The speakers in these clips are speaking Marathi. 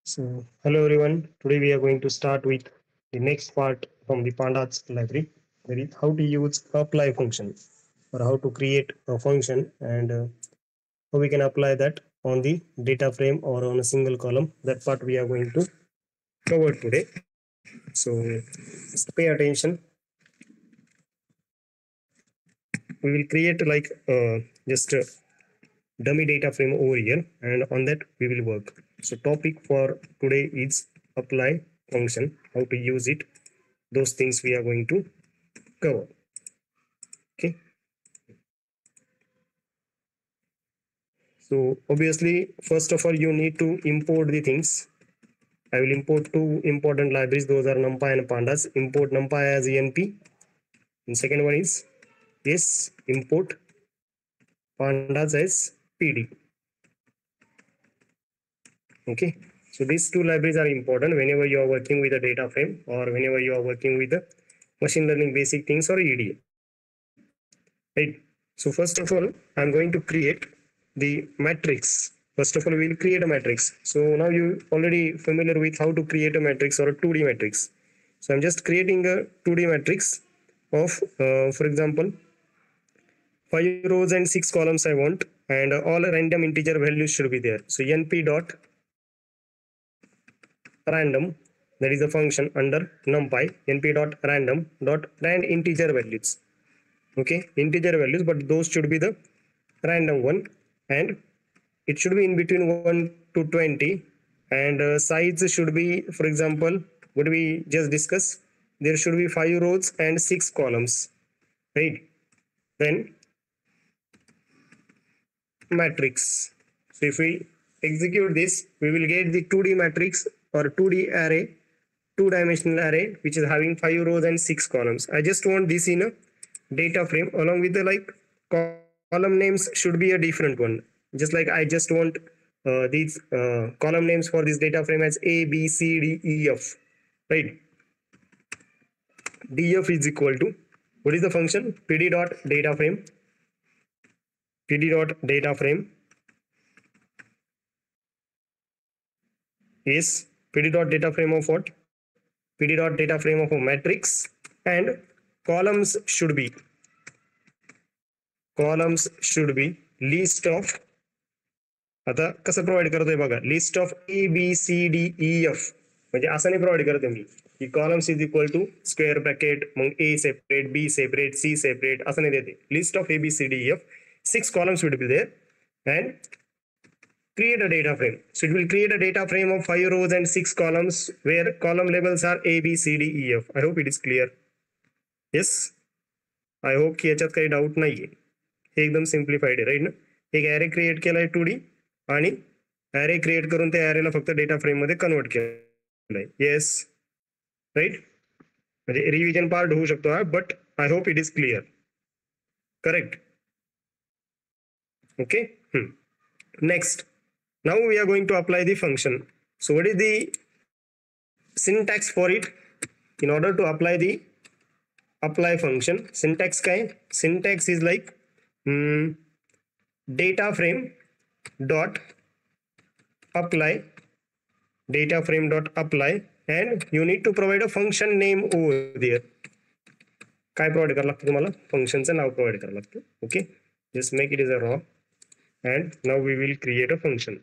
So, hello everyone. Today we are going to start with the next part from the Pandas library. That is how to use apply function or how to create a function and how we can apply that on the data frame or on a single column. That part we are going to cover today. So, just pay attention. We will create like just a dummy data frame over here, and on that we will work. So, topic for today is apply function, how to use it, those things we are going to cover. Okay, so obviously first of all you need to import the things. I will import two important libraries, those are NumPy and Pandas. Import NumPy as enp, and second one is yes, import Pandas as pd. Okay, so these two libraries are important whenever you are working with a data frame or whenever you are working with the machine learning basic things or EDA. Right. So first of all, I'm going to create the matrix. First of all, we'll create a matrix. So now you already familiar with how to create a matrix or a 2D matrix. So I'm just creating a 2D matrix of, for example, 5 rows and 6 columns I want, and all random integer values should be there. So np dot random, that is a function under NumPy, np dot random dot rand integer values. Okay, integer values, but those should be the random one, and it should be in between 1 to 20, and size should be, for example, what we just discussed, there should be 5 rows and 6 columns, right? Then matrix. So if we execute this, we will get the 2D matrix or 2D array, two-dimensional array, which is having 5 rows and 6 columns. I just want this in a data frame along with the like column names should be a different one. Just like I just want these column names for this data frame as A, B, C, D, E, F, right? DF is equal to, what is the function? PD dot data frame. PD dot data frame is PD dot data frame of what? PD dot data frame of a matrix, and columns should be list of, आता कसं प्रोव्हाइड करतोय बघा, list of A B C D E F, म्हणजे असं नाही प्रोव्हाइड करते मी की columns is equal to square bracket मग A separate B separate C separate असं नाही देते. List of A B C D E F, 6 columns will be there, and create a data frame. So it will create a data frame of 5 rows and 6 columns where column labels are A, B, C, D, E, F. I hope it is clear. Yes, I hope की याच्यात काही डाऊट नाहीये, हे एकदम सिम्प्लिफाईड आहे, राईट ना. एक ॲरे क्रिएट केलाय 2D आणि ॲरे क्रिएट करून त्या ॲरेला फक्त डेटा फ्रेम मध्ये कन्वर्ट केलंय. Yes, right. म्हणजे रिव्हिजन पार्ट होऊ शकतो हा, but I hope it is clear. Correct. Okay. Next, now we are going to apply the function. So what is the syntax for it? In order to apply the apply function, syntax काय? Syntax is like data frame dot apply, data frame dot apply, and you need to provide a function name over there. काय प्रोव्हाइड करावं लागतं तुम्हाला? फंक्शनचं नाव प्रोव्हाइड करावं लागतं. Okay, just make it as a raw, and now we will create a function.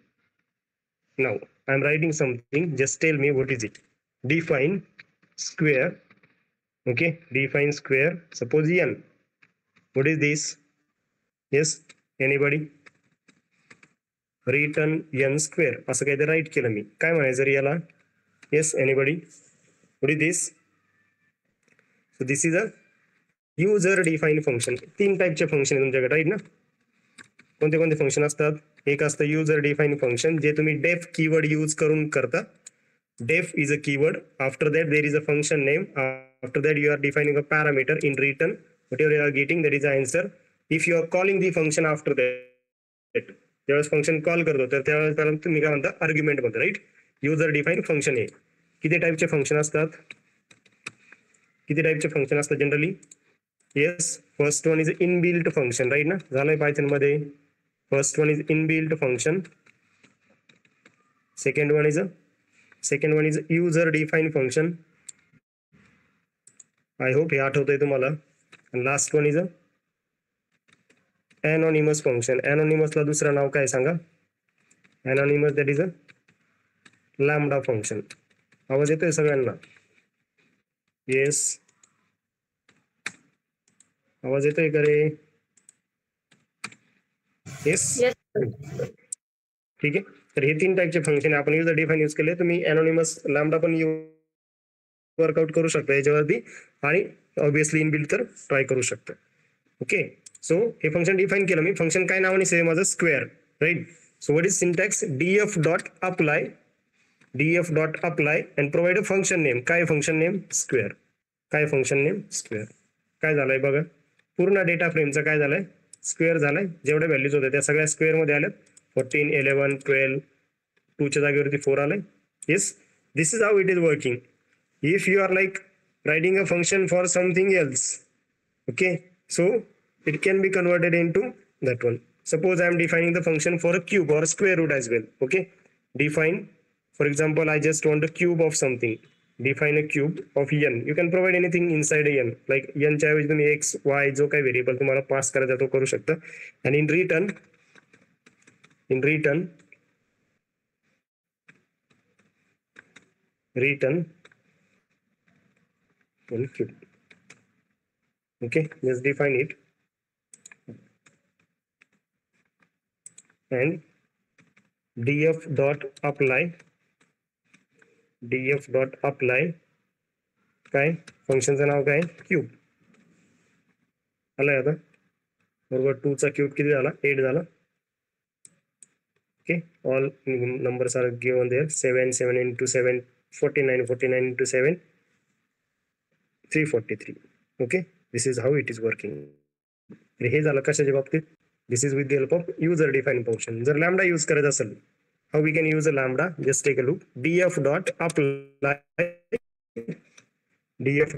Now I'm writing something, just tell me what is it. Define square. Okay, define square, suppose n. What is this? Yes, anybody? Return n square असं काहीतरी राईट केलं मी, काय म्हणायचं रे याला? Yes, anybody? What is this? So this is a user defined function. 3 टाईपचे फंक्शन आहे तुमच्याकडे, राईट ना. कोणते कोणते फंक्शन असतात? एक असतं युजर डिफाईन फंक्शन, जे तुम्ही डेफ कीवर्ड यूज करून करता. Def is a keyword. After that there is a function name. After that you are defining a parameter. In return whatever you are getting that is a answer. If you are calling the function after that, ज्यावेळेस फंक्शन कॉल करतो तर त्यावेळेस त्याला तुम्ही काय म्हणता? आर्ग्युमेंट म्हणता, राईट. युजर डिफाईन फंक्शन आहे. किती टाईपचे फंक्शन असतात? किती टाईपचे फंक्शन असतात generally? Yes, first one is inbuilt function, right ना. झालंय पायथन मध्ये. First one is inbuilt function. Second one is a second one is user define function. I hope हे आठवतंय तुम्हाला. Last one is a anonymous function. anonymousला दुसरं नाव काय सांगा? anonymous that is a lambda function. आवाज येतोय सगळ्यांना? येस, आवाज येतोय का रे? येस, ठीक आहे. तर हे 3 टाईपचे फंक्शन आपण युजर डिफाईन यूज केले. तुम्ही anonymous लॅम्बडा पण वर्कआउट करू शकता याच्यावरती आणि ऑब्विसली इनबिल्ट तर ट्राय करू शकता. ओके, सो हे फंक्शन डिफाईन केलं मी. फंक्शन काय नावाने सेम माझं square, right? So what is syntax? df dot apply, df dot apply and provide a function name. काय फंक्शन नेम? स्क्वेअर. काय फंक्शन नेम? स्क्वेअर. काय झालंय बघा, पूर्ण डेटा फ्रेमचा काय झालंय? स्क्वेअर झालाय. जेवढ्या व्हॅल्यूज होत्या त्या सगळ्या स्क्वेअर मध्ये आल्यात. 14, 11, 12, 2 च्या जागेवरती 4 आलंय. Yes, this is how it is working. If you are like writing a function for something else, okay, so it can be converted into that one. Suppose I am defining the function for a cube or a square root as well. Okay, define, for example, I just want a cube of something. Define a cube of n. You can provide anything inside a n, like n च्या ऐवजी तुम्ही x, y जो काही व्हेरिएबल तुम्हाला पास करायचा तो करू शकता. And in return one cube. Okay, just define it and df dot apply काय फंक्शनचं नाव काय? क्यूब. आलाय आता बरोबर. 2 चा क्यूब किती झाला? 8 झाला. Okay, all numbers are given there. 7 7 into 7 49, 49 into 7 343. Okay, this is how it is working. हे झालं कशाच्या बाबतीत? This is with the help of user define function. जर लॅम्बडा यूज करायचा असेल, how we can use a lambda? Just take a look. df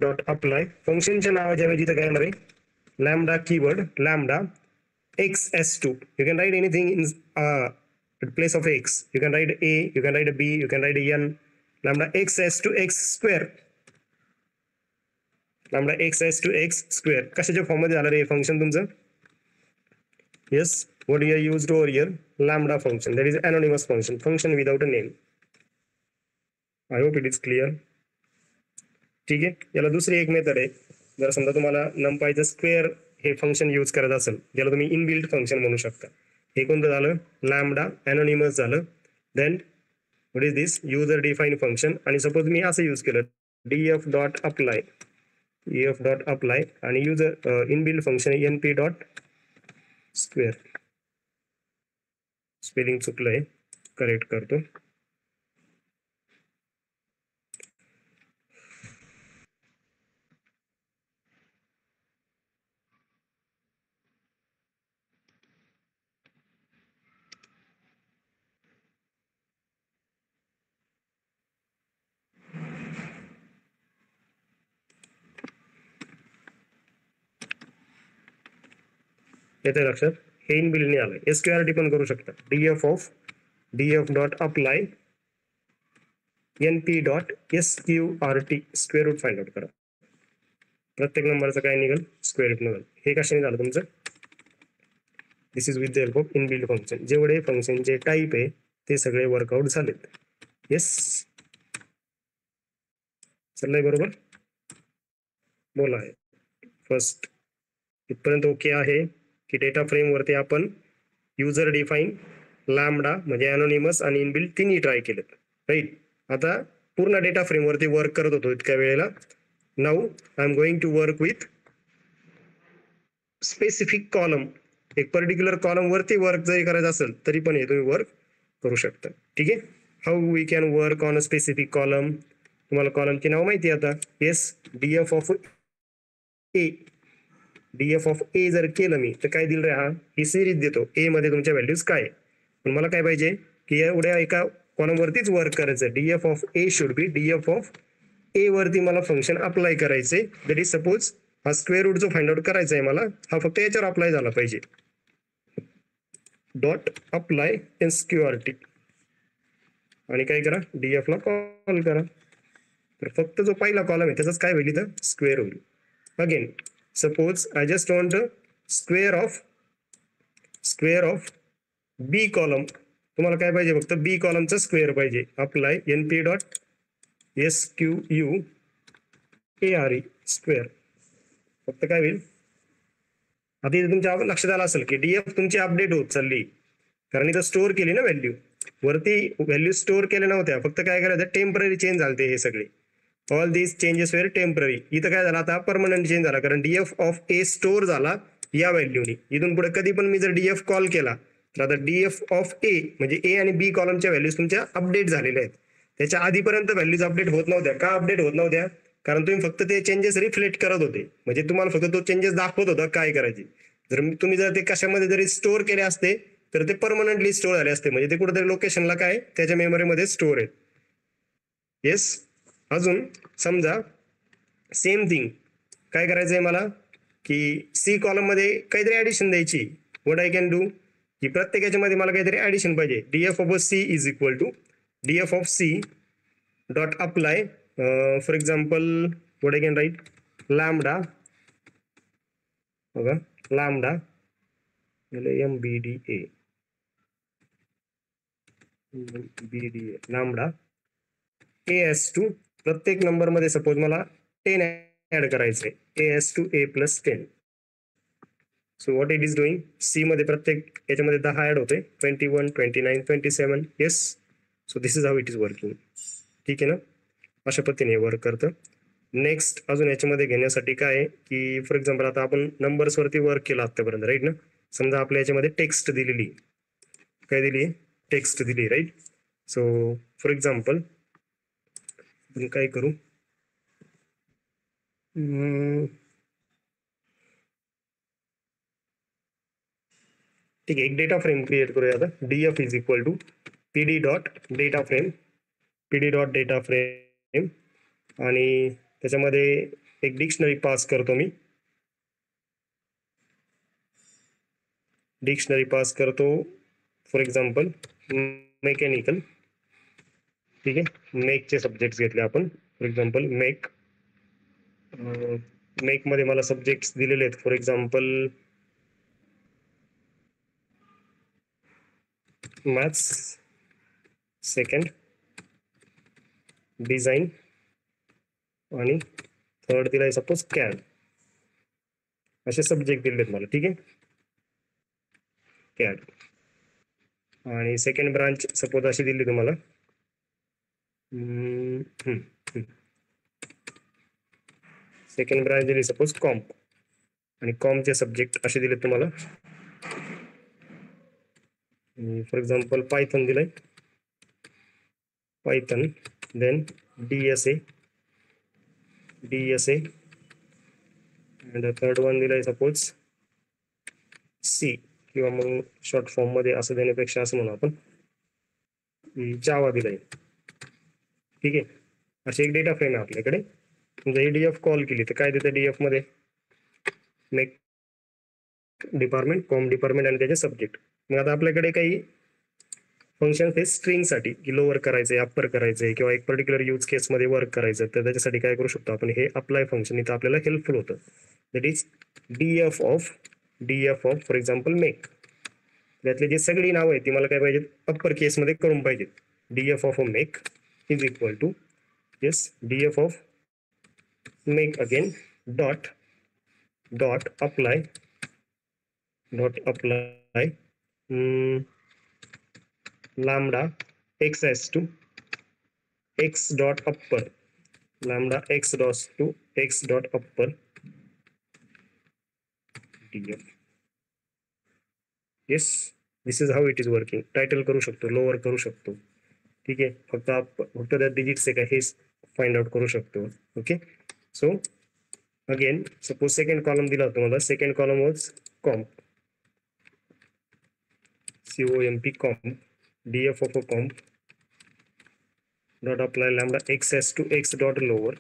dot apply फंक्शनच्या नावाच्या ऐवजी तर काय येणार आहे? Lambda keyword, lambda xs2. You can write anything in place of x. You can write a, you can write a b, you can write a n. Lambda xs to x square. Lambda xs to x square. कशाच्या फॉर्म मध्ये झालं रे फंक्शन तुमचं? Yes, what you used over here? Lambda function. That is anonymous function, function without a name. I hope it is clear. ठीक आहे, याला दुसरी एक मेथड आहे. जर समजा तुम्हाला नंपायचं स्क्वेअर हे फंक्शन यूज करायचं असेल, ज्याला तुम्ही इनबिल्ट फंक्शन म्हणू शकता. हे कोणतं झालं? लॅम्बडा anonymous झालं. Then what is this? User define function. आणि सपोज मी असं यूज केलं df डॉट अप्लाय आणि user inbuilt function np dot square. Spelling चुकलंय, करेक्ट करतो. येते लक्षात? हे इनबिल्ट नाही आलंय. एसक्यूआरटी पण करू शकता. df dot apply np dot sqrt square root find out करा. प्रत्येक नंबरचं काय निघेल? स्क्वेअर रूट निघेल. हे कशाने झालं तुमचं? This is with the help of inbuilt function. जेवढे फंक्शनचे टाईप आहे ते सगळे वर्कआउट झालेत. येस, चाललंय बरोबर? बोला आहे फर्स्ट इथपर्यंत ओके आहे की डेटा फ्रेम वरती आपण युजर डिफाईन, लॅम्बडा म्हणजे अनोनिमस आणि इनबिल्ट तिन्ही ट्राय केलेत, राईट? आता पूर्ण डेटा फ्रेम वरती वर्क करत होतो इतक्या वेळेला. Now I am going to work with specific column. एक पर्टिक्युलर कॉलम वरती वर्क जरी करायचं असेल तरी पण हे तुम्ही वर्क करू शकता. ठीक आहे, how we can work on a specific column. तुम्हाला कॉलमचे नाव माहिती आहे आता. येस, df ऑफ ए जर केलं मी तर काय दिलं रे? हा ही सिरीज देतो. ए मध्ये तुमच्या व्हॅल्यूज काय, पण मला काय पाहिजे की एवढ्या एका कॉलम वरतीच वर्क करायचं. df of A should be df of A वरती मला फंक्शन अप्लाय करायचे. दॅट इज सपोज हा स्क्वेअर रूट जो फाइंड आउट करायचा आहे मला, हा फक्त याच्यावर अप्लाय झाला पाहिजे. Dot apply sqrt. आणि काय करा, df ला कॉल करा. तर फक्त जो पहिला कॉलम आहे त्याचाच काय होईल इथं, स्क्वेअर होईल. Again suppose I just want square of B column. तुम्हाला काय पाहिजे, फक्त बी कॉलमचा स्क्वेअर पाहिजे. Apply np dot square square. फक्त काय होईल, आता इथे तुमच्या लक्षात आलं असेल की डीएफ तुमची अपडेट होत चालली, कारण इथं स्टोअर केली ना व्हॅल्यू. वरती व्हॅल्यू स्टोअर केल्या नव्हत्या, फक्त काय करायचं, टेम्पररी चेंज झाले हे सगळे. All these changes were temporary. इथं काय झालं, आता परमनंट चेंज झाला, कारण डीएफ ऑफ ए स्टोअर झाला या व्हॅल्यूनी. इथून पुढे कधी पण मी जर डीएफ कॉल केला तर आता डीएफ ऑफ ए म्हणजे ए आणि बी कॉलमच्या व्हॅल्यूज तुमच्या अपडेट झालेल्या आहेत. त्याच्या आधीपर्यंत व्हॅल्यूज अपडेट होत नव्हत्या. का अपडेट होत नव्हत्या, कारण तुम्ही फक्त ते चेंजेस रिफ्लेक्ट करत होते. म्हणजे तुम्हाला फक्त तो चेंजेस दाखवत होता काय करायचे. तुम्ही जर ते कशामध्ये जरी स्टोअर केले असते तर ते परमनंटली स्टोअर झाले असते, म्हणजे ते कुठेतरी लोकेशनला काय त्याच्या मेमरीमध्ये स्टोअर आहेत. येस. अजून समजा सेम थिंग काय करायचंय मला, की सी कॉलम मध्ये काहीतरी ऍडिशन द्यायची. व्हॉट आय कॅन डू, की प्रत्येक याच्यामध्ये मला काहीतरी ऍडिशन पाहिजे. DF of C is equal to DF of C dot apply, for example what I can write, lambda. बघा लॅम्बडा MBDA लॅम्बडा AS2. प्रत्येक नंबर मध्ये सपोज मला 10 ऍड करायचंय, AS2 A+10. So what it is doing, C मध्ये प्रत्येक याच्यामध्ये 10 ऍड होते, 21 29 27. Yes. So this is how it is working. ठीक आहे ना, अशा पद्धतीने वर्क करतं. नेक्स्ट अजून याच्यामध्ये घेण्यासाठी काय आहे, की फॉर एक्झाम्पल आता आपण नंबर्स वरती वर्क केलं आतापर्यंत, राईट ना. समजा आपल्या याच्यामध्ये टेक्स्ट दिलेली, काय दिली, टेक्स्ट दिली, राईट. सो फॉर एक्झाम्पल काय करू, ठीक आहे, एक डेटा फ्रेम क्रिएट करूया आता. DF is equal to PD dot data frame, PD dot data frame, आणि त्याच्यामध्ये एक डिक्शनरी पास करतो मी. डिक्शनरी पास करतो फॉर एक्झाम्पल मेकॅनिकल. ठीक आहे, मेकचे सब्जेक्ट घेतले आपण. फॉर एक्झाम्पल मेक मध्ये मला सब्जेक्ट दिलेले आहेत. For example maths, second design, आणि थर्ड दिलाय सपोज कॅड. असे सब्जेक्ट दिलेत मला. ठीक आहे, कॅड. आणि सेकंड ब्रांच सपोज अशी दिली तुम्हाला, सेकंड ब्रांच दिली सपोज कॉम्प, आणि कॉमचे सब्जेक्ट असे दिले तुम्हाला. फॉर एक्झाम्पल पायथन दिलाय, Python, then DSA and third one दिलाय सपोज सी, किंवा मग शॉर्ट फॉर्म मध्ये असं देण्यापेक्षा असं म्हणू आपण जावा दिलाय. ठीक आहे, अशी एक डेटा फ्रेम आहे आपल्याकडे. समजा डीएफ कॉल केली तर काय देतं डीएफ मध्ये, मेक डिपार्टमेंट, कॉम डिपार्टमेंट आणि त्याचे सब्जेक्ट. मग आता आपल्याकडे काही फंक्शन हे स्ट्रिंग साठी, की लोअर करायचंय, अप्पर करायचंय, किंवा एक पर्टिक्युलर यूज केस मध्ये वर्क करायचं, तर त्याच्यासाठी काय करू शकतो आपण, हे अप्लाय फंक्शन इथं आपल्याला हेल्पफुल होतं. That is DF of for example make. त्यातले जे सगळी नावं आहेत ती मला काय पाहिजे, अप्पर केस मध्ये करून पाहिजेत. DF of make is equal to, yes, DF of mech again dot apply lambda x dot upper, lambda x dot upper df. yes, this is how it is working. Title करू शकतो, लोअर करू शकतो. ठीक आहे, फक्त त्या डिजिट्स आहे का हे फाइंड आउट करू शकतो. Okay. So again suppose second column दिला होता मला, second column was comp, COMP comp, DF of a comp dot apply lambda x to x dot lower.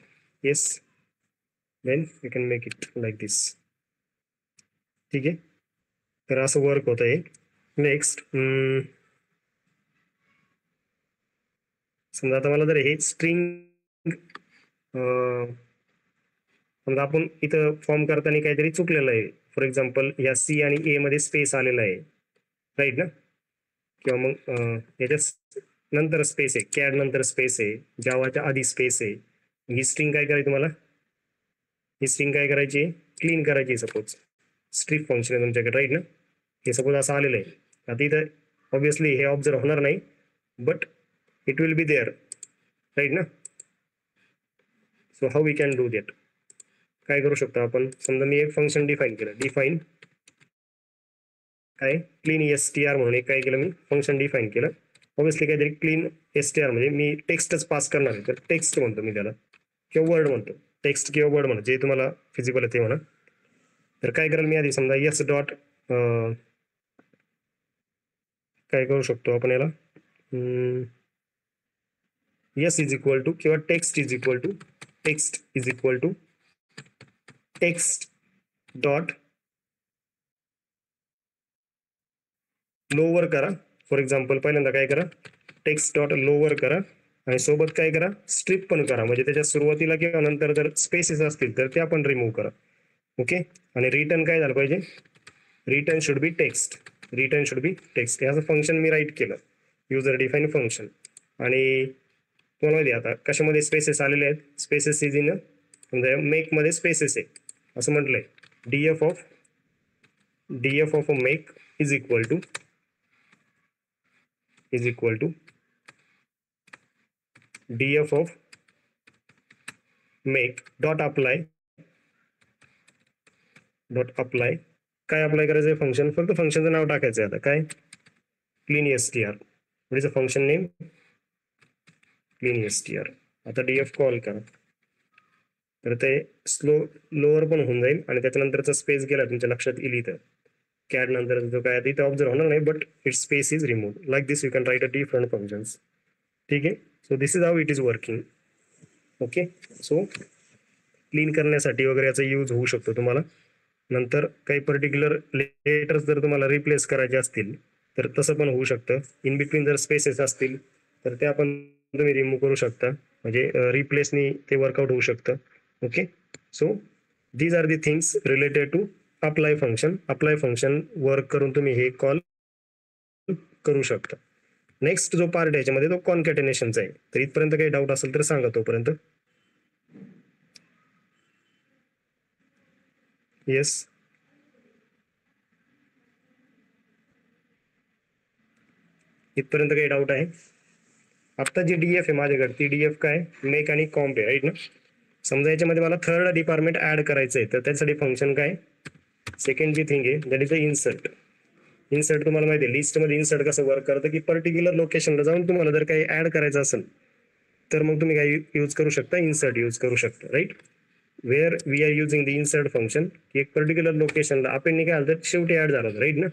Yes, then we can make it like this. ठीक आहे, तर असं वर्क होत आहे. नेक्स्ट समजा आता मला जर हे स्ट्रिंग समजा आपण इथं फॉर्म करताना काहीतरी चुकलेलं आहे, फॉर एक्झाम्पल या सी आणि ए मध्ये स्पेस आलेला आहे, राईट ना, किंवा मग याच्यात नंतर स्पेस आहे, कॅड नंतर स्पेस आहे, जावाच्या आधी स्पेस आहे. ही स्ट्रिंग काय करायची तुम्हाला, ही स्ट्रिंग काय करायची, क्लीन करायची. सपोज स्ट्रिप फंक्शन आहे तुमच्याकडे, राईट ना, हे सपोज असं आलेलं आहे. आता इथं ऑब्विसली हे ऑब्झर्व होणार नाही, but it will be there, right ना. So how we can do that, काय करू शकतो आपण. समजा मी एक फंक्शन डिफाईन केलं, डिफाईन काय क्लीन एसटीआर म्हणून एक काय केलं मी फंक्शन डिफाईन केलं. ऑब्विसली काहीतरी क्लीन एसटीआर म्हणजे मी टेक्स्टच पास करणार आहे, तर टेक्स्ट म्हणतो मी त्याला, किंवा वर्ड म्हणतो, टेक्स्ट किंवा वर्ड म्हणतो, जे तुम्हाला फिजिबल आहे ते म्हणा. तर काय करेल मी आधी, समजा एस डॉट काय करू शकतो आपण याला, एस इज इक्वल टू किंवा text is equal to, text is equal to text dot lower करा. फॉर एक्झाम्पल पहिल्यांदा काय करा, टेक्स्ट डॉट लोअर करा, आणि सोबत काय करा, स्ट्रिप पण करा, म्हणजे त्याच्या सुरुवातीला किंवा नंतर जर स्पेसेस असतील तर ते आपण रिमूव्ह करा. ओके, आणि रिटर्न काय झालं पाहिजे, return should be text, return should be text. हे असं फंक्शन मी राईट केलं, युजर डिफाईन फंक्शन. आणि तुम्हाला माहिती आता कशामध्ये स्पेसेस आलेले आहेत, स्पेसेस इज इन म्हणजे मेक मध्ये स्पेसेस आहे असं म्हटलंय. DF of make is equal to df of make dot apply काय अप्लाय करायचं फंक्शन, फक्त फंक्शनचं नाव टाकायचं आहे. आता काय क्लीन एसटीआर, म्हणजे फंक्शन नेम क्लीन एसटीआर. आता डीएफ कॉल करा, तर ते लोअर पण होऊन जाईल, आणि त्याच्यानंतरचा स्पेस गेला तुमच्या लक्षात येईल इथं, कॅड नंतर जो काय इथं ऑब्झर्व होणार नाही, but it space is remove. Like this you can right a different functions. ठीक आहे, so this is how it is working. Okay, so clean करण्यासाठी वगैरे याचा यूज होऊ शकतो तुम्हाला. नंतर काही पर्टिक्युलर लेटर्स जर तुम्हाला रिप्लेस करायचे असतील तर तसं पण होऊ शकतं. इन बिटवीन जर स्पेसेस असतील तर ते आपण तुम्ही रिमूव्ह करू शकता, म्हणजे रिप्लेसनी ते वर्कआउट होऊ शकतं. Okay, so these are the things related to apply function. Apply function work करून तुम्ही हे कॉल करू शकता. नेक्स्ट जो पार्ट याच्यामध्ये तो कॉन्कॅटेनेशनचा आहे. तर इथपर्यंत काही डाऊट असेल तर सांगा तोपर्यंत. येस, इथपर्यंत काही डाऊट आहे. आता जी डीएफ आहे माझ्याकडे ती डीएफ काय मेक आणि कॉम्प आहे, राईट ना. समजा याच्यामध्ये मला थर्ड डिपार्टमेंट ऍड करायचं आहे, तर त्यासाठी फंक्शन काय, सेकंड जी थिंग आहे that is the insert. Insert तुम्हाला माहिती आहे लिस्टमध्ये इन्सर्ट कसं वर्क करतं, की पर्टिक्युलर लोकेशनला जाऊन तुम्हाला जर काही ऍड करायचं असेल तर मग तुम्ही काय यूज करू शकता, इन्सर्ट यूज करू शकता, right. Where we are using the insert function, की एक पर्टिक्युलर लोकेशनला आपण काय आलं शेवटी ऍड झालं, राईट ना.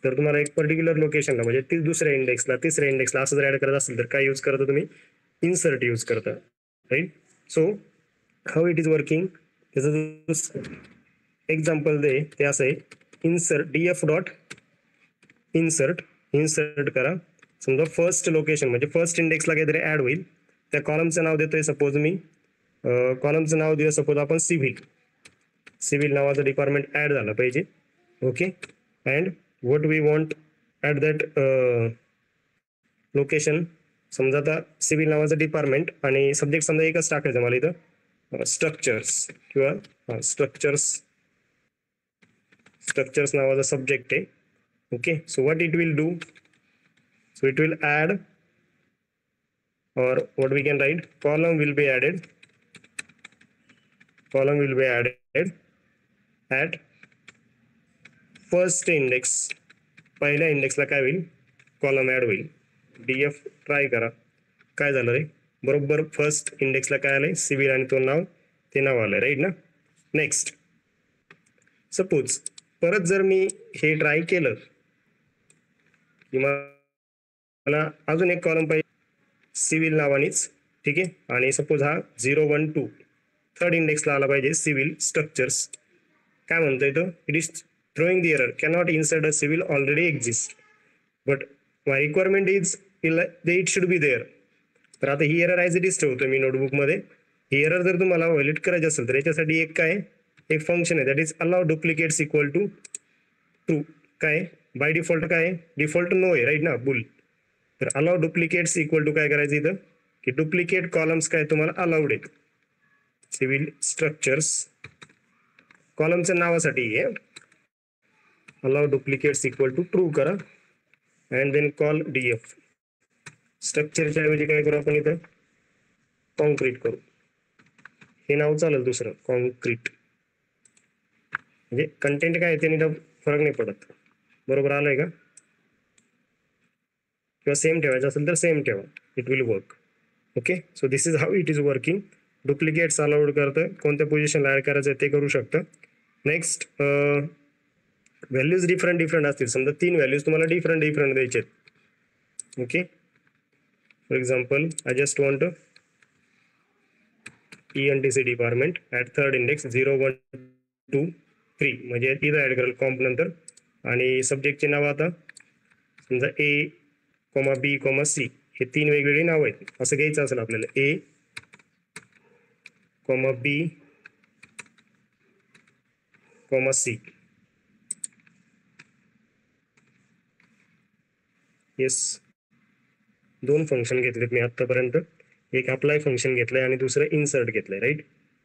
तर तुम्हाला एक पर्टिक्युलर लोकेशनला म्हणजे ती दुसऱ्या इंडेक्सला तिसऱ्या इंडेक्सला असं जर ऍड करत असेल तर काय यूज करता तुम्ही, इन्सर्ट यूज करता, right. So how it is working, त्याचं एक्झाम्पल दे, ते असं आहे, इन्सर्ट डीएफ डॉट इन्सर्ट करा. समजा फर्स्ट लोकेशन म्हणजे फर्स्ट इंडेक्सला काहीतरी ऍड होईल, त्या कॉलमचं नाव देतोय सपोज मी, कॉलमचं नाव दिलं सपोज आपण सिव्हिल नावाचं डिपार्टमेंट ऍड झालं पाहिजे. Okay, and what we want at that location. समजा आता सिव्हिल नावाचं डिपार्टमेंट आणि सब्जेक्ट समजा एकच टाकायचं मला इथं, स्ट्रक्चर्स किंवा स्ट्रक्चर्स नावाचा सब्जेक्ट आहे. Okay, so what it will do, so it will add, or what we can write, column will be added at first index. पहिल्या इंडेक्सला काय होईल, कॉलम ऍड होईल. डीएफ ट्राय करा, काय झालं रे, बरोबर फर्स्ट इंडेक्सला काय आलंय, सिव्हिल, आणि तो नाव ते नाव आलंय, राईट ना. नेक्स्ट सपोज परत जर मी हे ट्राय केलं की मला अजून एक कॉलम पाहिजे सिव्हिल नावानेच, ठीक आहे, आणि सपोज हा 0, 1, 2 थर्ड इंडेक्सला आला पाहिजे सिव्हिल स्ट्रक्चर्स. काय म्हणतोय तो, it is throwing the error, cannot insert a civil already exist, but my requirement is it should be there. तर आता ही एरर ॲज इट इज ठेवतो मी नोटबुकमध्ये. ही एरर जर तुम्हाला व्हॅलिड करायची असेल तर याच्यासाठी एक काय एक फंक्शन आहे that is allow duplicates equal to true. काय बाय डिफॉल्ट काय डिफॉल्ट नो आहे राईट ना बुल. तर अलाउ डुप्लिकेट्स इक्वल टू काय करायचं इथं की डुप्लिकेट कॉलम्स काय तुम्हाला अलाउड आहेत. सिव्हिल स्ट्रक्चर्स कॉलमच्या नावासाठी आहे. Allow duplicates equal to true करा अँड देन कॉल डीएफ. स्ट्रक्चरच्या ऐवजी काय करू आपण इथं कॉन्क्रीट करू. हे नाव चालेल दुसरं कॉन्क्रीट. म्हणजे कंटेंट काय त्याने फरक नाही पडत. बरोबर आलंय का? किंवा सेम ठेवायचं असेल तर सेम ठेवा. It will work. Okay so this is how it is working. Duplicates allowed करतं. कोणत्या पोझिशनला ॲड करायचं ते करू शकतं. नेक्स्ट व्हॅल्यूज डिफरंट असतील. समजा 3 व्हॅल्यूज तुम्हाला डिफरंट द्यायचे आहेत. Okay for example I just want ENTC department at 3rd index 0 1 2 3 म्हणजे इथं ॲड करेल कॉम्प नंतर. आणि सब्जेक्टचे नाव आता समजा A, B, C हे 3 वेगवेगळी नाव आहेत. असं घ्यायचं असेल आपल्याला A, B, C. Yes 2 function घेतलेत मी आतापर्यंत. एक अप्लाय फंक्शन घेतलंय आणि दुसरं इन्सर्ट घेतलंय राईट.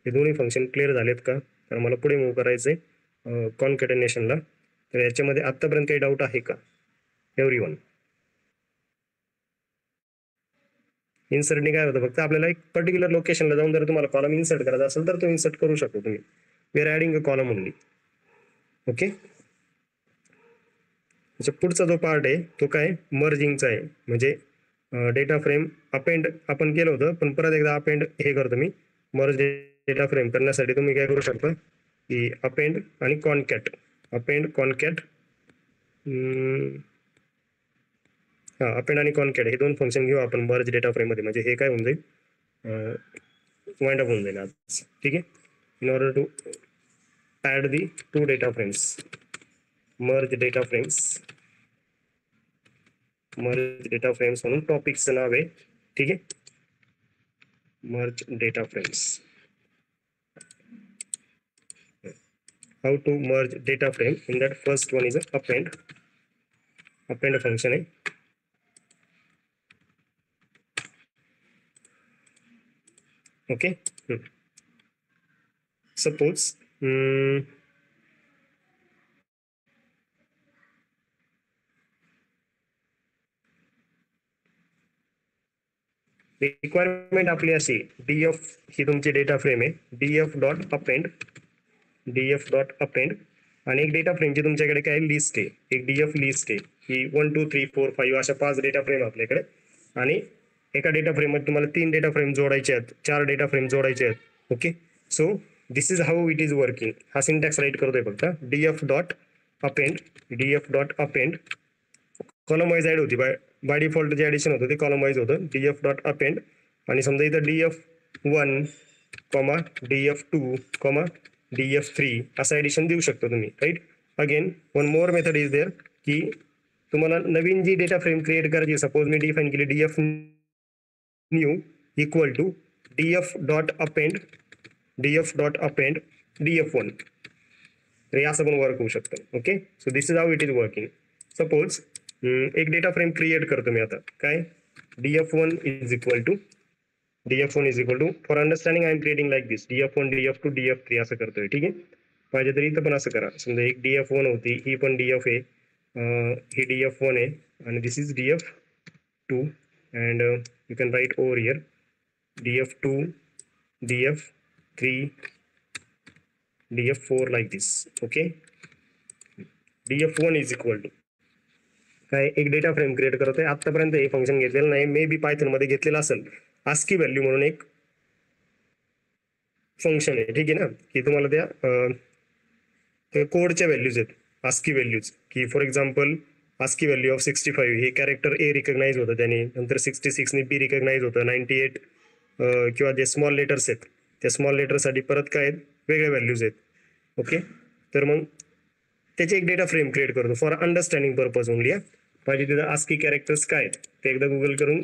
हे दोन्ही फंक्शन क्लिअर झालेत का? तर मला पुढे मूव्ह करायचंय कॉन्कॅटेनेशनला. तर याच्यामध्ये आतापर्यंत काही डाऊट आहे का एव्हरीवन? इन्सर्टने काय होतं फक्त आपल्याला एक पर्टिक्युलर लोकेशनला जाऊन जर तुम्हाला कॉलम इन्सर्ट करायचा असेल तर तो इन्सर्ट करू शकतो तुम्ही. We are adding a column only. Okay पुढचा जो पार्ट आहे तो काय मर्जिंगचा आहे. म्हणजे डेटा फ्रेम अपेंड आपण केलं होतं पण परत एकदा अपेंड हे करतो मी. मर्ज डेटा फ्रेम करण्यासाठी तुम्ही काय करू शकता की अपेंड आणि कॉन्कॅट. अपेंड कॉन्कॅट अपेंड आणि कॉन्कॅट हे 2 फंक्शन घेऊ आपण मर्ज डेटा फ्रेम मध्ये. म्हणजे हे काय होऊन जाईल वाइंड अप होऊन जाईल आज. ठीक आहे. In order to add the 2 data frames. Merge data frames म्हणून टॉपिकचं नाव आहे. ठीक आहे. Merge data frames. How to merge data frame. In that first one is append function आहे. ओके सपोज रिक्वायरमेंट आपली अशी डीएफ ही तुमची डेटा फ्रेम आहे. डीएफ डॉट अपेंड आणि एक डेटा फ्रेमची तुमच्याकडे काय लिस्ट आहे. एक डीएफ लिस्ट आहे ही 1 2 3 4 5 अशा 5 डेटा फ्रेम आपल्याकडे. आणि एका डेटा फ्रेम मध्ये तुम्हाला 3 डेटा फ्रेम जोडायचे आहेत, 4 डेटा फ्रेम जोडायचे आहेत. Okay so this is how it is working. हा सिंटॅक्स राईट करतोय फक्त. DF dot append column wise add होती. बाय डिफॉल्ट जे ॲडिशन होतं ते कॉलम वाईज होतं. डीएफ डॉट अपेंड आणि समजा इथं DF1, DF2, DF3 असं ॲडिशन देऊ शकता तुम्ही right. Again one more method is there की तुम्हाला नवीन जी डेटा फ्रेम क्रिएट करायची. सपोज मी डिफाईन केली DF new equal to DF dot append DF1. तर हे असं पण वर्क होऊ शकतं. Okay so this is how it is working. Suppose एक डेटा फ्रेम क्रिएट करतो मी आता. काय DF1 is equal to for understanding I am creating like this. DF1 DF2 DF3 असं करतोय. ठीक आहे. पाहिजे तरी इथं पण असं करा. समजा एक DF1 होती ही पण DF आहे. ही DF1 आहे आणि this is DF2 and you can write over here DF2 DF3 DF4 like this. Okay DF1 is equal to काय एक डेटा फ्रेम क्रिएट करतोय. आतापर्यंत हे फंक्शन घेतलेलं नाही. मे बी पायथन मध्ये घेतलेलं असेल. ASCII व्हॅल्यू म्हणून एक फंक्शन आहे. ठीक आहे ना की तुम्हाला त्या कोडच्या व्हॅल्यूज आहेत. ASCII व्हॅल्यूज की for example ASCII value of 65 हे कॅरेक्टर A रिकग्नाइज होतं त्याने. नंतर 66 ने B रिकग्नाइज होतं. 98 किंवा जे स्मॉल लेटर्स आहेत त्या स्मॉल लेटरसाठी परत काय आहेत वेगळ्या व्हॅल्यूज आहेत. ओके तर मग त्याचे एक डेटा फ्रेम क्रिएट करतो फॉर अंडरस्टँडिंग पर्पज ओनली. पाहिजे तिथं ASCII कॅरेक्टर्स काय ते एकदा गुगल करून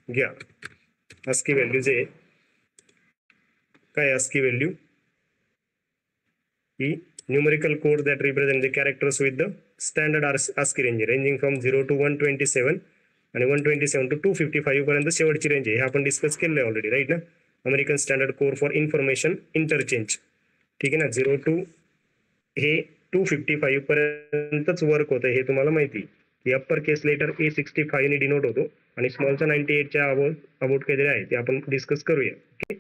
घ्या. ASCII व्हॅल्यू जे काय ASCII value he numerical code that represent the characters with the standard ASCII range ranging from 0 to 127 आणि 127 to 255 पर्यंत शेवटची रेंज आहे. हे आपण डिस्कस केलं ऑलरेडी राईट ना. American standard code for information interchange. ठीक आहे ना. 0 to हे 255 पर्यंतच वर्क होतं हे तुम्हाला माहिती. अप्पर केस लेटर A65 ने डिनोट होतो आणि स्मॉलचा 98च्या अबाउट काहीतरी आहे ते आपण डिस्कस करूया. ओके,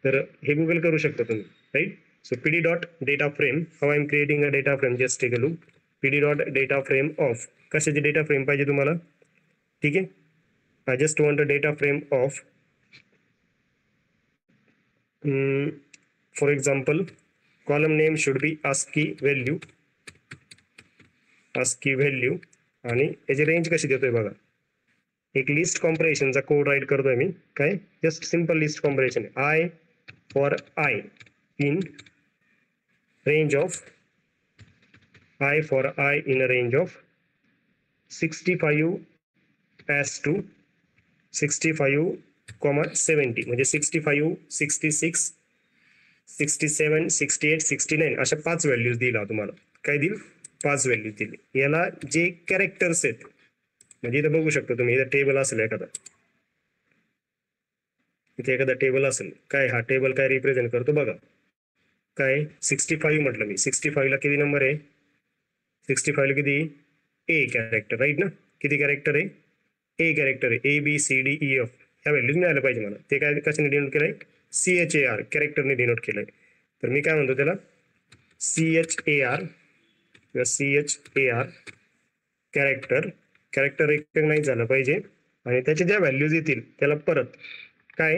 तर हे गुगल करू शकता तुम्ही right. So pd dot data frame, how I am creating a data frame, just take a look. pd dot data frame of, कशाची डेटा फ्रेम पाहिजे तुम्हाला. ठीक आहे, I just want a data frame of for example column name should be ASCII value, ASCII value आणि याची रेंज कशी देतोय बघा. एक लिस्ट कॉम्प्रेशनचा कोड राईट करतोय मी. काय, just simple list compression. I for I in range of, I for I in a range of 65 as to 65, 70 म्हणजे 65, 66, 67, 68, 69 अशा 5 व्हॅल्यूज दिला तुम्हाला. काय दिल, 5 व्हॅल्यूज दिली. याला जे कॅरेक्टर्स आहेत म्हणजे इथं बघू शकता तुम्ही, इथं टेबल असेल एखादा, इथे एखादा टेबल असेल. काय हा टेबल काय रिप्रेझेंट करतो बघा. काय 65 म्हटलं मी. 65 ला किती नंबर आहे, 65 ला किती, ए कॅरेक्टर राईट ना. किती कॅरेक्टर आहे, ए कॅरेक्टर आहे. ABCDEF ह्या व्हॅल्यूज मिळायला पाहिजे मला. ते काय कशाने डिनोट केलंय, CHAR कॅरेक्टरने डिनोट केलंय. तर मी काय म्हणतो त्याला CHAR किंवा CHAR कॅरेक्टर. कॅरेक्टर रिकग्नाइज झालं पाहिजे आणि त्याचे ज्या व्हॅल्यूज येतील त्याला परत काय,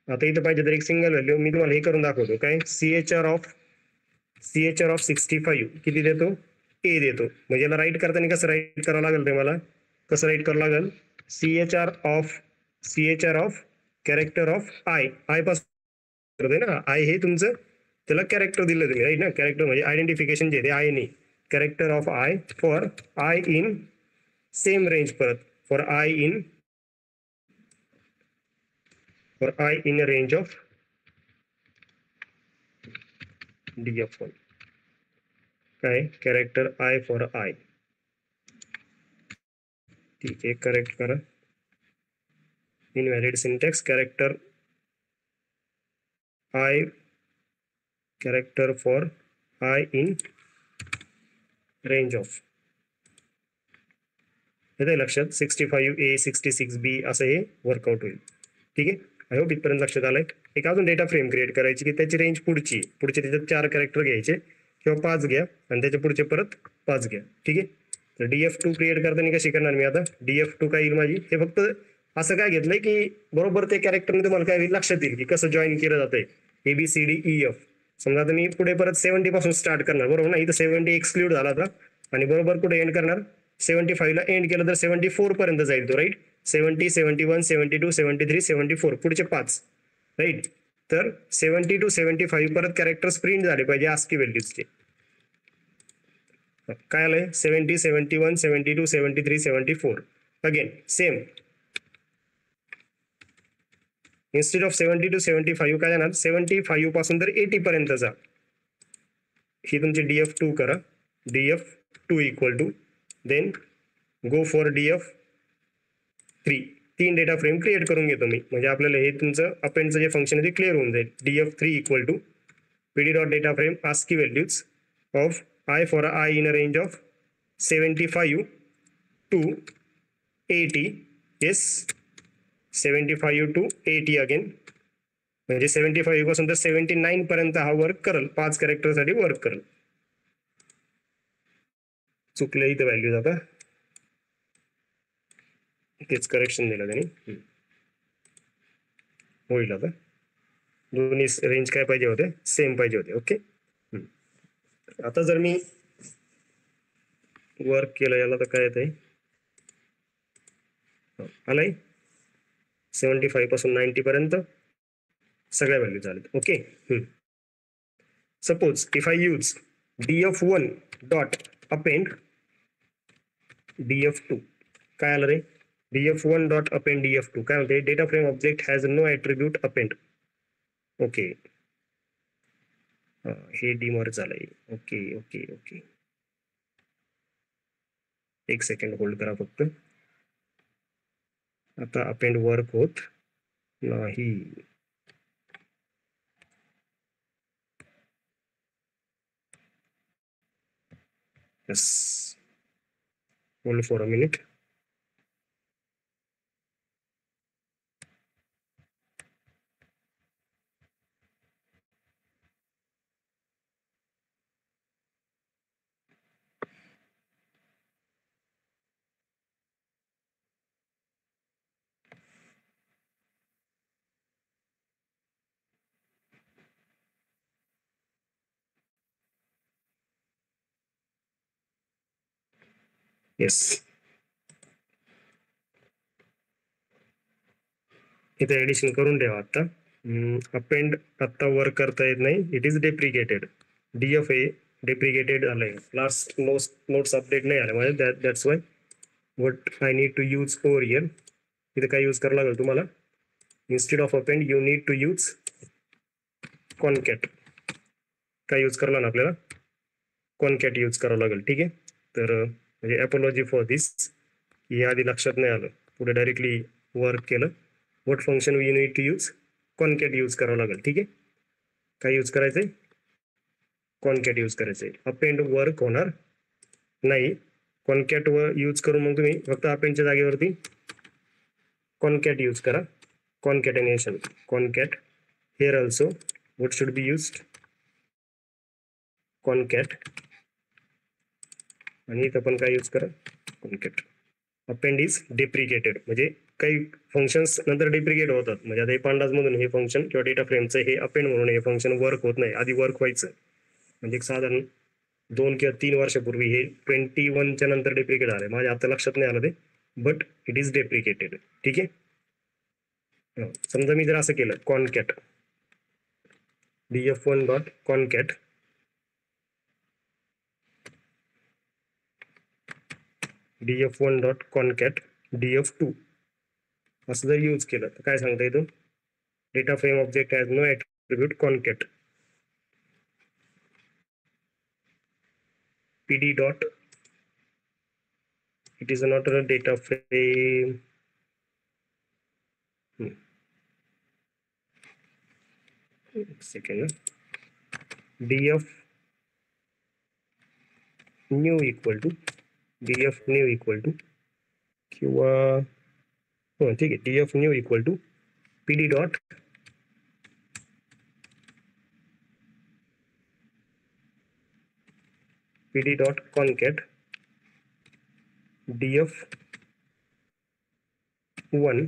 आता इथं पाहिजे तर एक सिंगल व्हॅल्यू मी तुम्हाला हे करून दाखवतो. काय CHR ऑफ 65 किती देतो, ए देतो. म्हणजे याला राईट करताना कसं राईट करावं लागेल ते मला, कसं राईट करावं लागेल, CHR of character of I. I पासून ना, आय हे तुमचं त्याला कॅरेक्टर दिलं तुम्ही राईट ना. कॅरेक्टर म्हणजे आयडेंटिफिकेशन जे ते आय ने, character of I for I in same range. परत for I in range of DF1. काय कॅरेक्टर आय फॉर आय. ठीक आहे, करेक्ट करा. Invalid syntax. Character I, character for I in range of, येते लक्षात. 65A 66B असं हे वर्कआउट होईल. ठीक आहे, आय होप इथपर्यंत लक्षात आलंय. एक अजून डेटा फ्रेम क्रिएट करायची की त्याची रेंज पुढचे त्याच्यात 4 कॅरेक्टर घ्यायचे किंवा 5 घ्या आणि त्याच्या पुढचे परत 5 घ्या. ठीक आहे, तर DF2 क्रिएट करताना कशी करणार मी आता. DF2 काय येईल माझी, हे फक्त असं काय घेतलंय की बरोबर ते कॅरेक्टरने तुम्हाला काय लक्षात येईल की कसं जॉईन केलं जातंय. ABCDEF. समजा आता मी पुढे परत 70 पासून स्टार्ट करणार बरोबर ना. इथं 70 एक्सक्लूड झाला आता आणि बरोबर कुठे एंड करणार, 75 ला एंड केलं तर 74 पर्यंत जाईल तो राईट. 70, 71, 72, 73, 74 पुढचे 5 राईट. तर 70 to 75 परत कॅरेक्टर्स प्रिंट झाले पाहिजे ASCII व्हॅल्यूजचे. काय आलंय, 70, 71, 72, 73, 74. Again same, instead of 70 to 75 काय जाणार, 75 पासून तर 80 पर्यंत जा. ही तुमची DF2 करा. DF2 equal to then go for DF3. 3 data frame create करून घेतो मी, म्हणजे आपल्याला हे तुमचं अपेंडचं जे फंक्शन आहे ते क्लिअर होऊन जाईल. DF3 equal to pd dot data frame ASCII values of I for I in a range of 75 to 80. Yes, 75 to 80 again, म्हणजे 75 पासून तर 79 पर्यंत हा वर्क करेल. 5 कॅरेक्टर साठी वर्क करेल. चुकलं इथं व्हॅल्यूज, आता तेच करेक्शन दिलं त्यांनी, होईल. आता दोन्ही रेंज काय पाहिजे होते, सेम पाहिजे होते. ओके, आता जर मी वर्क केलं याला तर काय येतंय, आलाय 75 पासून 90 पर्यंत सगळ्या व्हॅल्यू झालेत. Okay, suppose if I use DF1 dot append DF2, काय आलं रे, df1 डॉट अपेंड df2 काय म्हणते data frame object has no attribute append. Okay हे डीमर्ज झालंय. ओके ओके ओके एक सेकंड होल्ड करा फक्त. आता अपेंड वर्क होत नाही. Yes hold for a minute. Yes इथे एडिशन करून ठेवा. आता अपेंड आता वर्क करता येत नाही. It is deprecated. DF a deprecated झालंय. लास्ट नोट्स अपडेट नाही आले माझे. That's why what I need to use over here. इथे काय यूज करावं लागेल तुम्हाला. Instead of append you need to use concat. काय यूज करावं ना आपल्याला कॉनकॅट यूज करावं लागेल. ठीक आहे. तर म्हणजे ॲपॉलॉजी फॉर दिस. हे आधी लक्षात नाही आलं. पुढे डायरेक्टली वर्क केलं. What function we need to use concat use करावं लागेल. ठीक आहे. काय यूज करायचंय कॉनकॅट यूज करायचंय. अपेंड वर्क होणार नाही. कॉनकॅट यूज करून मग तुम्ही फक्त अपेंडच्या जागेवरती कॉनकॅट यूज करा. Concatenation concat. Here also what should be used concat. आणि इथं पण काय यूज करा कॉनकॅट. अपेंड इज डेप्रिकेटेड म्हणजे काही फंक्शन्स नंतर डेप्रिकेट होतात. म्हणजे आता हे पांडाज मधून हे फंक्शन किंवा डेटा फ्रेमचं हे अपेंड म्हणून हे फंक्शन वर्क होत नाही. आधी वर्क व्हायचं म्हणजे एक साधारण 2 किंवा 3 वर्षापूर्वी हे 21च्या नंतर डेप्रिकेट झालंय. माझ्या आता लक्षात नाही आलं ते. But it is deprecated. ठीक आहे. समजा मी जर असं केलं concat df1 dot concat df1 dot concat df2 असं जर यूज केलं तर काय सांगता येतं. Data frame object has no attribute concat pd dot it is not a data frame. Second df new equal to किंवा हो ठीक आहे df new equal to pd dot concat df1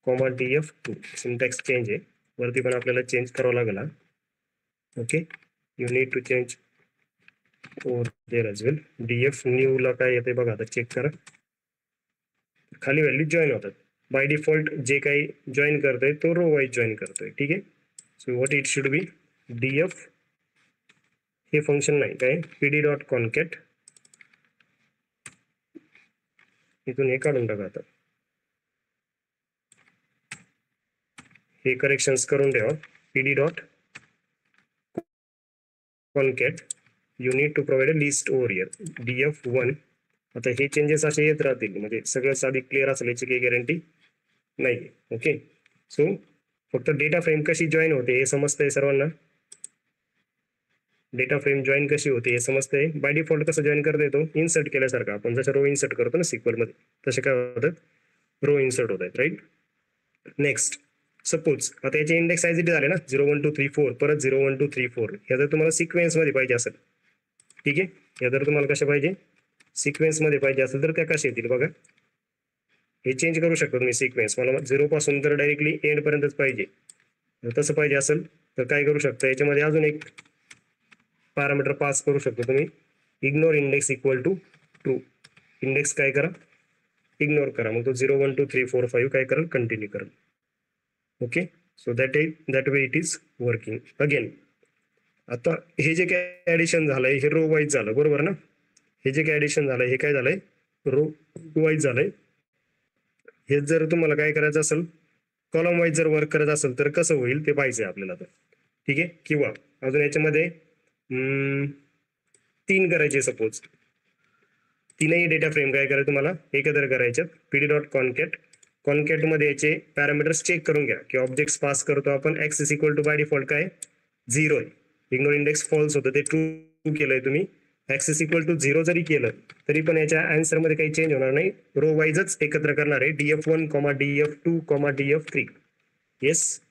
comma df2. Syntax change आहे. वरती पण आपल्याला चेंज करावं लागेल. Okay you need to change over there as well. df new ला काय येते बघा. आता चेक करा. खाली व्हॅल्यू जॉईन होतात. बाय डिफॉल्ट जे काही जॉईन करतोय तो रो वाईज जॉईन करतोय. ठीक आहे. So what it should be df हे फंक्शन नाही काय pd डॉट कॉनकॅट. इथून हे काढून टाका. आता हे करेक्शन्स करून ठेवा. pd dot concat you need to provide a list over here df1. आता हे चेंजेस असे येत राहतील म्हणजे सगळं साधी क्लिअर असेल याची काही गॅरंटी नाही. ओके सो फक्त डेटा फ्रेम कशी जॉईन होते हे समजतंय सर्वांना. डेटा फ्रेम जॉईन कशी होते हे समजतंय. बाय डिफॉल्ट कसं जॉईन करता येतो इन्सर्ट केल्यासारखं. आपण जसं रो इन्सर्ट करतो ना सिक्वल मध्ये तसे काय होतात रो इन्सर्ट होत आहेत. राईट. नेक्स्ट सपोज आता याचे इंडेक्स साईज इथे झाले ना 0 1 2 3 4 परत 0 1 2 3 4. या जर तुम्हाला सिक्वेन्स मध्ये पाहिजे असेल. ठीक आहे. या जर तुम्हाला कशा पाहिजे सिक्वेन्स मध्ये पाहिजे असेल तर त्या कशा येतील बघा. हे चेंज करू शकतो तुम्ही सिक्वेन्स. मला 0 पासून तर डायरेक्टली एंड पर्यंतच पाहिजे. तसं पाहिजे असेल तर काय करू शकता याच्यामध्ये अजून एक पॅरामीटर पास करू शकतो तुम्ही. Ignore index equal to true. Index काय करा इग्नोर करा. मग तो 0 1 2 3 4 5 काय करेल कंटिन्यू करेल. Okay so that way it is working. Again आता हे जे काय ऍडिशन झालंय हे रो वाईज झालं बरोबर ना. हे जे काय ऍडिशन झालंय हे काय झालंय रो वाईज झालंय. हे जर तुम्हाला काय करायचं असेल, कॉलम वाईज जर वर्क करायचं असेल तर कसं होईल ते पाहिजे आपल्याला. तर ठीक आहे. किंवा अजून याच्यामध्ये 3 करायचे, सपोज 3ही डेटा फ्रेम काय करायचं तुम्हाला एकत्र करायच्यात. pd.concat मध्ये याचे पॅरामीटर्स चेक करून घ्या की ऑब्जेक्ट्स पास करतो आपण axis equal to by default काय 0 आहे. इग्नोर इंडेक्स फॉल्स होतं ते ट्रू केलंय तुम्ही. ऍक्सेस इक्वल टू 0 जरी केलं तरी पण याच्या आन्सर मध्ये काही चेंज होणार नाही. रो वाईजच एकत्र करणार आहे, df1, df2, df3. Yes.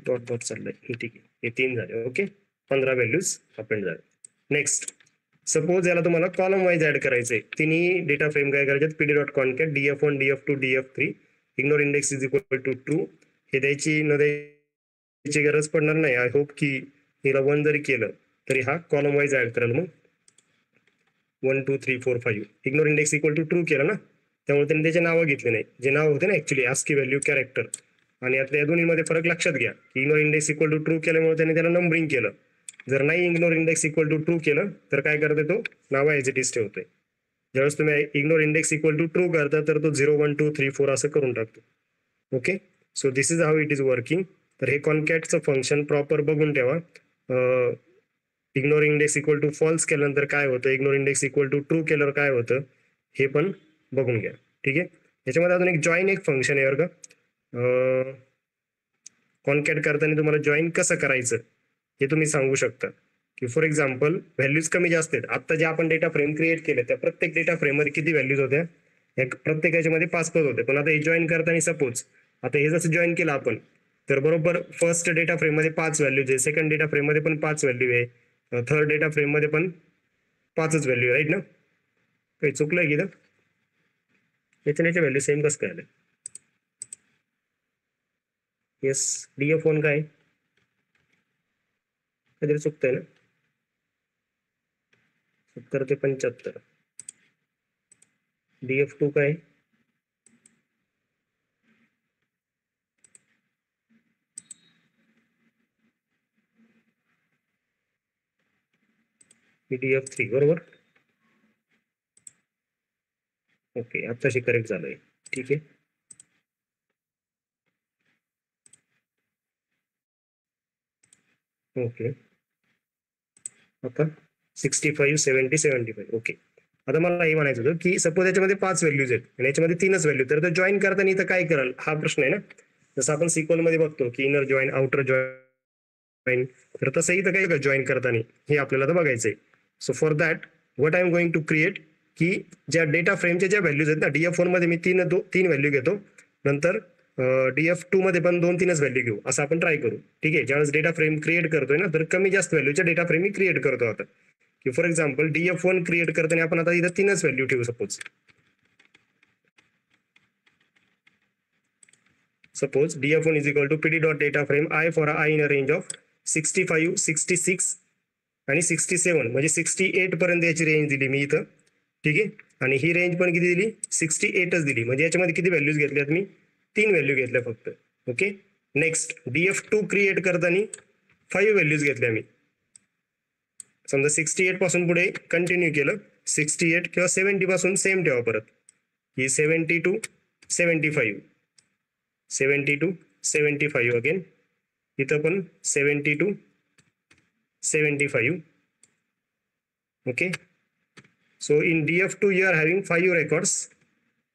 Dot dot चाललंय, ठीक आहे. हे 3 झाले. ओके, 15 व्हॅल्यूज अपेंड झाले. नेक्स्ट, सपोज याला तुम्हाला कॉलम वाईज ऍड करायचंय. तिन्ही डेटा फ्रेम काय करायचे, pd.concat df1, df2, df3. Ignore index is equal to true. हे द्यायची न द्यायची गरज पडणार नाही. आय होप की हिला 1 जरी केलं तरी हा कॉलम वाईज ऍड करेल. मग 1 2 3 4 5 ignore index equal to true केलं ना, त्यामुळे त्यांनी त्याचे नावं घेतले नाही. जे नाव होते ना ऍक्च्युली ASCII व्हॅल्यू कॅरेक्टर, आणि यातल्या या दोन्हीमध्ये फरक लक्षात घ्या की ignore index equal to true केल्यामुळे त्यांनी त्याला नंबरिंग केलं. जर नाही ignore index equal to true केलं तर काय करते, तो नाव ॲज इट इज ठेवतोय. ज्यावेळेस तुम्ही ignore index equal to true करता तर तो 0 1 2 3 4 असं करून टाकतो. Okay, so this is how it is working. तर हे कॉन्कॅटचं फंक्शन प्रॉपर बघून ठेवा. Ignore index equal to false केल्यानंतर काय होतं, ignore index equal to true केल्यावर काय होतं हे पण बघून घ्या. ठीक आहे. याच्यामध्ये अजून एक जॉईन एक फंक्शन आहे बरं का. कॉन्कॅट करताना तुम्हाला जॉईन कसं करायचं हे तुम्ही सांगू शकता. की फॉर एक्झाम्पल व्हॅल्यूज कमी जास्त आहेत. आता जे आपण डेटा फ्रेम क्रिएट केले त्या प्रत्येक डेटा फ्रेम मध्ये किती व्हॅल्यूज होत्या, प्रत्येक याच्यामध्ये 5 होते. पण आता हे जॉईन करताना सपोज आता हे जसं जॉईन केलं आपण तर बरोबर फर्स्ट डेटा फ्रेम मध्ये 5 व्हॅल्यूज आहे, सेकंड डेटा फ्रेम मध्ये पण 5 व्हॅल्यू आहे, थर्ड डेटा फ्रेम मध्ये पण 5च व्हॅल्यू, राईट ना. काही चुकलंय की याच्या व्हॅल्यू सेम कसं काय आलं. येस, df1 काय काहीतरी चुकतंय ना, 70 ते 75. df2 काय df3 बरोबर. ओके, आत्ताशी करेक्ट झालंय. ठीक आहे. ओके, आता 65 70 75. ओके, आता मला हे म्हणायचं होतं की सपोज याच्यामध्ये 5 व्हॅल्यूज आहेत आणि याच्यामध्ये 3च व्हॅल्यू, तर जॉईन करताना इथं काय कराल हा प्रश्न आहे ना. जसं आपण सिक्वल मध्ये बघतो की इनर जॉईन आउटर जॉईन, तर तसं इथं काय जॉईन करताना हे आपल्याला तर बघायचंय. So for that what I am going to create की ज्या डेटा फ्रेमच्या ज्या व्हॅल्यूज आहेत ना, df1 मध्ये मी 3 व्हॅल्यू घेतो, नंतर df2 मध्ये पण 2-3च व्हॅल्यू घेऊ, असं आपण ट्राय करू. ठीक आहे. ज्यावेळेस डेटा फ्रेम क्रिएट करतोय ना तर कमी जास्त व्हॅल्यूच्या डेटा फ्रेम मी क्रिएट करतो. आता की फॉर एक्झाम्पल df1 क्रिएट करताना आपण आता इथं 3च व्हॅल्यू ठेवू. Suppose df1 is equal to pd.data frame I for I in a range of 65 66 आणि 67, म्हणजे 68 पर्यंत याची रेंज दिली मी इथं. ठीक आहे. आणि ही रेंज पण किती दिली, 68च दिली. म्हणजे याच्यामध्ये किती व्हॅल्यूज घेतल्यात मी, 3 व्हॅल्यू घेतल्या फक्त. ओके. नेक्स्ट, df2 क्रिएट करताना 5 व्हॅल्यूज घेतल्या मी. समजा 68 पासून पुढे कंटिन्यू केलं, 68 किंवा 70 पासून सेम ठेवा परत. ही 70 to 75, 70 to 75 अगेन. इथं पण 70 to 75. Okay. So in df2 you are having 5 records.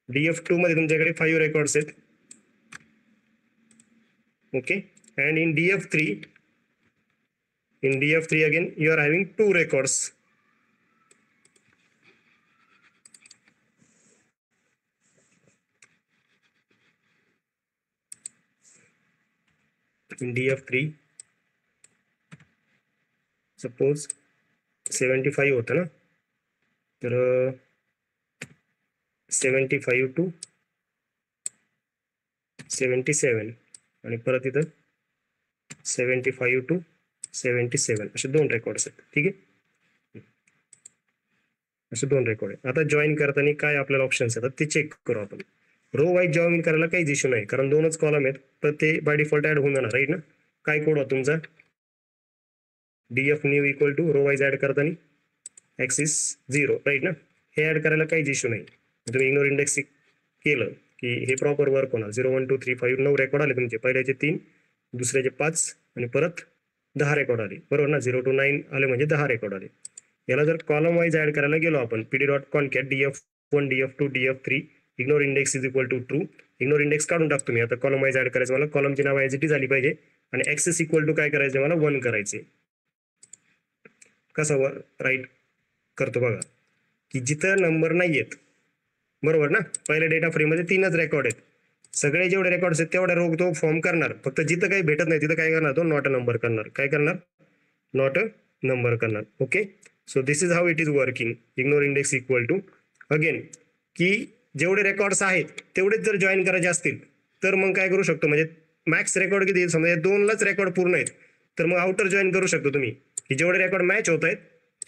df2 मध्ये तुमच्याकडे 5 रेकॉर्ड्स आहेत. Okay. And in df3 again you are having 2 records. in df3 suppose 75 होतं ना, तर 75 to 77 आणि परत इथं 75 to 77 असे 2 रेकॉर्ड्स आहेत. ठीक आहे. असे 2 रेकॉर्ड आहेत. आता जॉईन करताना काय आपल्याला ऑप्शन्स येतात ते चेक करू आपण. रो वाईज जॉईन करायला काहीच इश्यू नाही, कारण 2च कॉलम आहेत, तर ते बाय डिफॉल्ट ऍड होऊन जाणार, राईट ना. काय कोड होता तुमचा, df new equal to row wise add करताना ऍक्सिस 0 राईट ना. हे ऍड करायला काहीच इश्यू नाही. तुम्ही इग्नोर इंडेक्स केलं की हे प्रॉपर वर्क होणार. 0 1 2 3 5 9 रेकॉर्ड आले तुमचे. पहिल्याचे 3, दुसऱ्याचे 5 आणि परत 10 रेकॉर्ड आले बरोबर ना. 0 to 9 आले म्हणजे 10 रेकॉर्ड आले. याला जर कॉलम वाईज ऍड करायला गेलो आपण pd.concat df1 df2 df3 ignore index is equal to true. Ignore index काढून टाकतो मी आता. कॉलम वाईज ऍड करायचं मला. कॉलमची नाव ऍज इट इज झाली पाहिजे आणि ऍक्सेस इक्वल टू काय करायचं मला 1 करायचे. कसं राईट करतो बघा की जिथं नंबर नाही आहेत बरोबर ना. पहिल्या डेटा फ्रेम मध्ये 3च रेकॉर्ड आहेत. सगळे जेवढे रेकॉर्ड्स आहेत तेवढ्या रो तो फॉर्म करणार. फक्त जिथं काही भेटत नाही तिथं काय करणार तो नॉट अ नंबर करणार. काय करणार नॉट अ नंबर करणार. Okay so this is how it is working. Ignore index equal to again की जेवढे रेकॉर्ड्स आहेत तेवढेच जर जॉईन करायचे असतील तर मग काय करू शकतो म्हणजे मॅक्स रेकॉर्ड किती समजा 2लाच रेकॉर्ड पूर्ण आहेत तर मग आउटर जॉईन करू शकतो तुम्ही की जेवढे रेकॉर्ड मॅच होत आहेत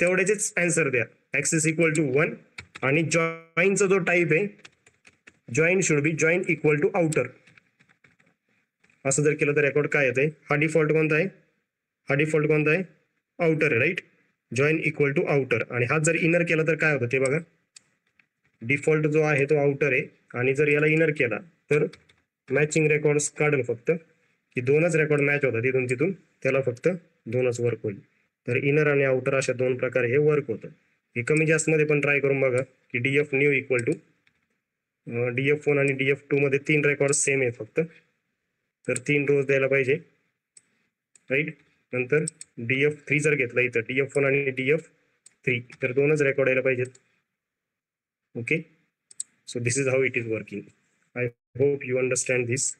तेवढेच आन्सर द्या. ऍक्सेस इक्वल टू 1 आणि जॉईनचा जो टाईप आहे join should be join equal to outer. असं जर केलं तर रेकॉर्ड काय येते. हा डिफॉल्ट कोणता आहे. हा डिफॉल्ट कोणता आहे आउटर आहे right. Join equal to outer आणि हा जर इनर केला तर काय होतं ते बघा. डिफॉल्ट जो आहे तो आउटर आहे आणि जर याला इनर केला तर मॅचिंग रेकॉर्ड्स काढेल फक्त की 2च रेकॉर्ड मॅच होतात तिथून तिथून त्याला फक्त 2च वर्क होईल. तर इनर आणि आउटर अशा 2 प्रकारे हे वर्क होतं. हे कमी जास्त मध्ये पण ट्राय करून बघा की df new equal to df1 आणि df2 मध्ये 3 रेकॉर्ड सेम आहे फक्त तर 3 रोज द्यायला पाहिजे राईट. नंतर df3 जर घेतला इथं df1 आणि df3 तर 2च रेकॉर्ड यायला पाहिजेत. Okay so this is how it is working. I hope you understand this.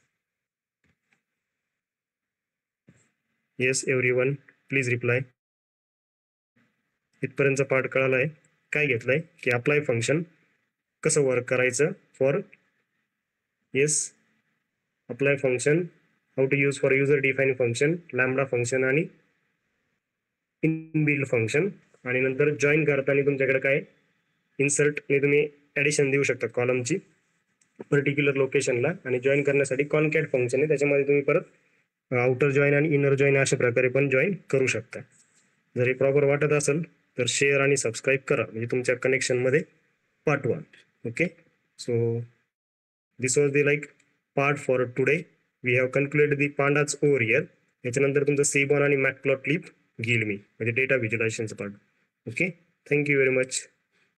Yes everyone please reply. इथपर्यंतचा पार्ट कळाला आहे. काय घेतलंय की अप्लाय फंक्शन कसं वर्क करायचं for. Yes apply function how to use for user define function lambda function आणि इनबिल्ड फंक्शन. आणि नंतर जॉईन करताना तुमच्याकडे काय इन्सर्टने तुम्ही ऍडिशन देऊ शकता कॉलमची पर्टिक्युलर लोकेशनला आणि जॉईन करण्यासाठी कॉनकॅट फंक्शन आहे त्याच्यामध्ये तुम्ही परत आउटर जॉईन आणि इनर जॉईन अशा प्रकारे पण जॉईन करू शकता. जर हे प्रॉपर वाटत असेल तर शेअर आणि सबस्क्राईब करा म्हणजे तुमच्या कनेक्शनमध्ये पाठवा. Okay so this was the like part for today. We have concluded the pandas over here. याच्यानंतर तुमचं सेबॉन आणि मॅटप्लॉट लिप घेईल मी म्हणजे डेटा व्हिज्युलायझेशनचं part. Okay thank you very much.